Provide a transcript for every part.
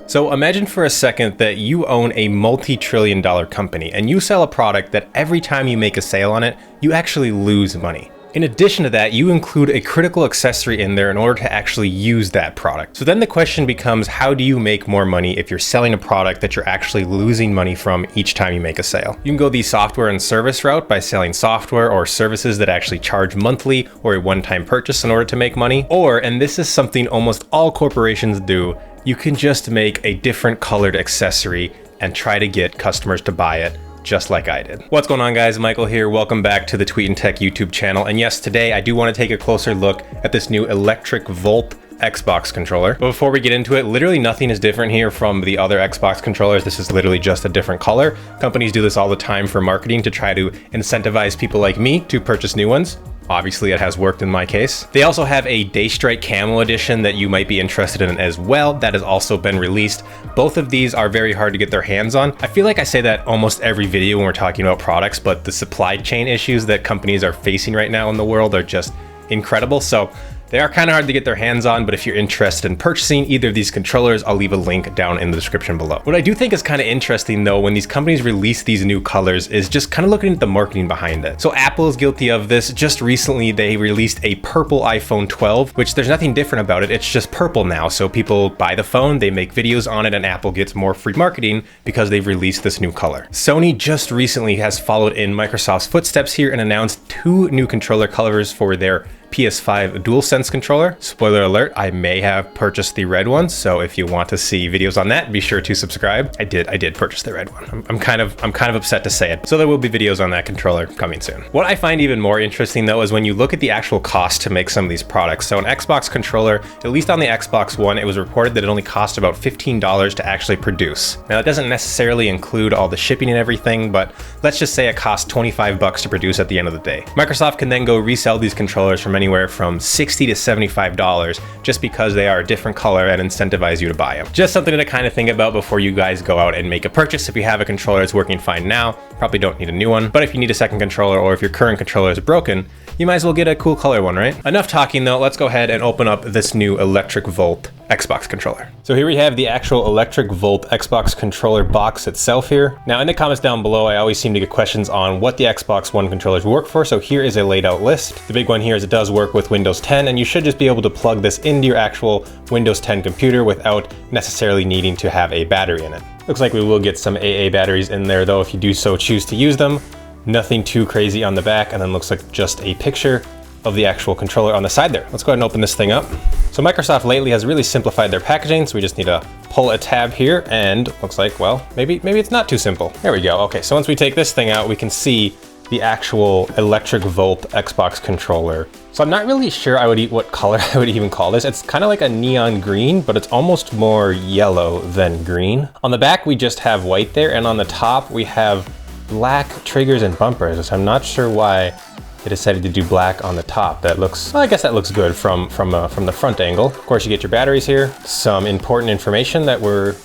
So imagine for a second that you own a multi-trillion-dollar company and you sell a product that every time you make a sale on it, you actually lose money. In addition to that, you include a critical accessory in there in order to actually use that product. So then the question becomes, how do you make more money if you're selling a product that you're actually losing money from each time you make a sale? You can go the software and service route by selling software or services that actually charge monthly or a one-time purchase in order to make money. Or, and this is something almost all corporations do, you can just make a different colored accessory and try to get customers to buy it, just like I did. What's going on, guys? Michael here. Welcome back to the Tweet and Tech YouTube channel. And yes, today I do want to take a closer look at this new electric Volt Xbox controller. But before we get into it, literally nothing is different here from the other Xbox controllers. This is literally just a different color. Companies do this all the time for marketing to try to incentivize people like me to purchase new ones. Obviously, it has worked in my case. They also have a Daystrike Camo edition that you might be interested in as well. That has also been released. Both of these are very hard to get their hands on. I feel like I say that almost every video when we're talking about products, but the supply chain issues that companies are facing right now in the world are just incredible. So they are kind of hard to get their hands on, but if you're interested in purchasing either of these controllers, I'll leave a link down in the description below. What I do think is kind of interesting though, when these companies release these new colors, is just kind of looking at the marketing behind it. So Apple is guilty of this. Just recently, they released a purple iPhone 12, which there's nothing different about it. It's just purple now. So people buy the phone, they make videos on it, and Apple gets more free marketing because they've released this new color. Sony just recently has followed in Microsoft's footsteps here and announced 2 new controller colors for their PS5 DualSense controller. Spoiler alert, I may have purchased the red one, so if you want to see videos on that, be sure to subscribe. I did purchase the red one. I'm kind of upset to say it. So there will be videos on that controller coming soon. What I find even more interesting though is when you look at the actual cost to make some of these products. So an Xbox controller, at least on the Xbox One, it was reported that it only cost about $15 to actually produce. Now that doesn't necessarily include all the shipping and everything, but let's just say it costs $25 to produce at the end of the day. Microsoft can then go resell these controllers from anywhere from $60 to $75 just because they are a different color and incentivize you to buy them. Just something to kind of think about before you guys go out and make a purchase. If you have a controller that's working fine now, probably don't need a new one. But if you need a second controller or if your current controller is broken, you might as well get a cool color one, right? Enough talking though, let's go ahead and open up this new electric Volt Xbox controller. So here we have the actual electric Volt Xbox controller box itself here. Now in the comments down below, I always seem to get questions on what the Xbox One controllers work for. So here is a laid out list. The big one here is it does work with Windows 10, and you should just be able to plug this into your actual Windows 10 computer without necessarily needing to have a battery in it. Looks like we will get some AA batteries in there though if you do so choose to use them. Nothing too crazy on the back, and then looks like just a picture of the actual controller on the side there. Let's go ahead and open this thing up. So Microsoft lately has really simplified their packaging, so we just need to pull a tab here, and looks like, well, maybe it's not too simple. There we go. Okay, so once we take this thing out, we can see the actual electric Volt Xbox controller. So I'm not really sure what color I would even call this. It's kind of like a neon green, but it's almost more yellow than green. On the back, we just have white there, and on the top, we have black triggers and bumpers. I'm not sure why they decided to do black on the top. That looks, well, I guess that looks good from the front angle. Of course, you get your batteries here, some important information that we're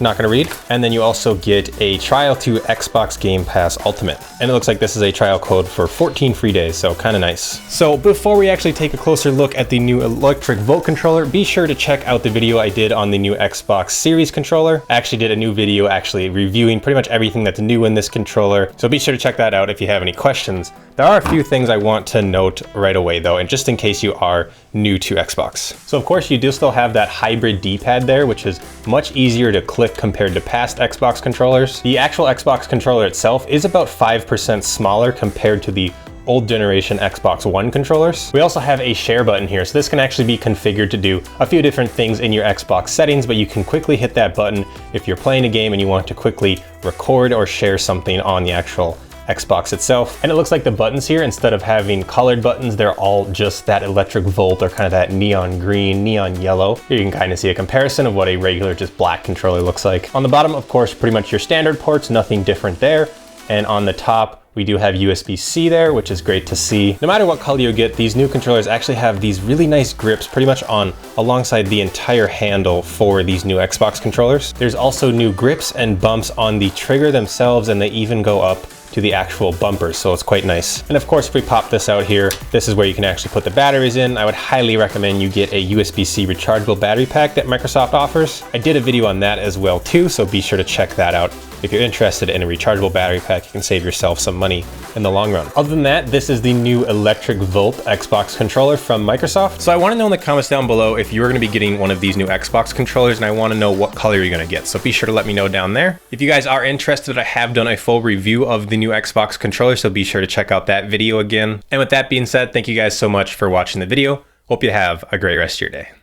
not gonna read. And then you also get a trial to Xbox Game Pass Ultimate. And it looks like this is a trial code for 14 free days, so kind of nice. So before we actually take a closer look at the new electric Volt controller, be sure to check out the video I did on the new Xbox Series controller. I actually did a new video actually reviewing pretty much everything that's new in this controller. So be sure to check that out if you have any questions. There are a few things I want to note right away though, and just in case you are new to Xbox. So of course you do still have that hybrid D-pad there, which is much easier to click compared to past Xbox controllers. The actual Xbox controller itself is about 5% smaller compared to the old generation Xbox One controllers. We also have a share button here, so this can actually be configured to do a few different things in your Xbox settings, but you can quickly hit that button if you're playing a game and you want to quickly record or share something on the actual Xbox itself. And it looks like the buttons here, instead of having colored buttons, they're all just that electric Volt or kind of that neon green, neon yellow. Here you can kind of see a comparison of what a regular just black controller looks like. On the bottom, of course, pretty much your standard ports, nothing different there. And on the top, we do have USB-C there, which is great to see. No matter what color you get, these new controllers actually have these really nice grips pretty much alongside the entire handle for these new Xbox controllers. There's also new grips and bumps on the trigger themselves, and they even go up to the actual bumper, so it's quite nice. And of course, if we pop this out here, this is where you can actually put the batteries in. I would highly recommend you get a USB-C rechargeable battery pack that Microsoft offers. I did a video on that as well too, so be sure to check that out. If you're interested in a rechargeable battery pack, you can save yourself some money in the long run. Other than that, this is the new Electric Volt Xbox controller from Microsoft. So I want to know in the comments down below if you're going to be getting one of these new Xbox controllers, and I want to know what color you're going to get. So be sure to let me know down there. If you guys are interested, I have done a full review of the new Xbox controller, so be sure to check out that video again. And with that being said, thank you guys so much for watching the video. Hope you have a great rest of your day.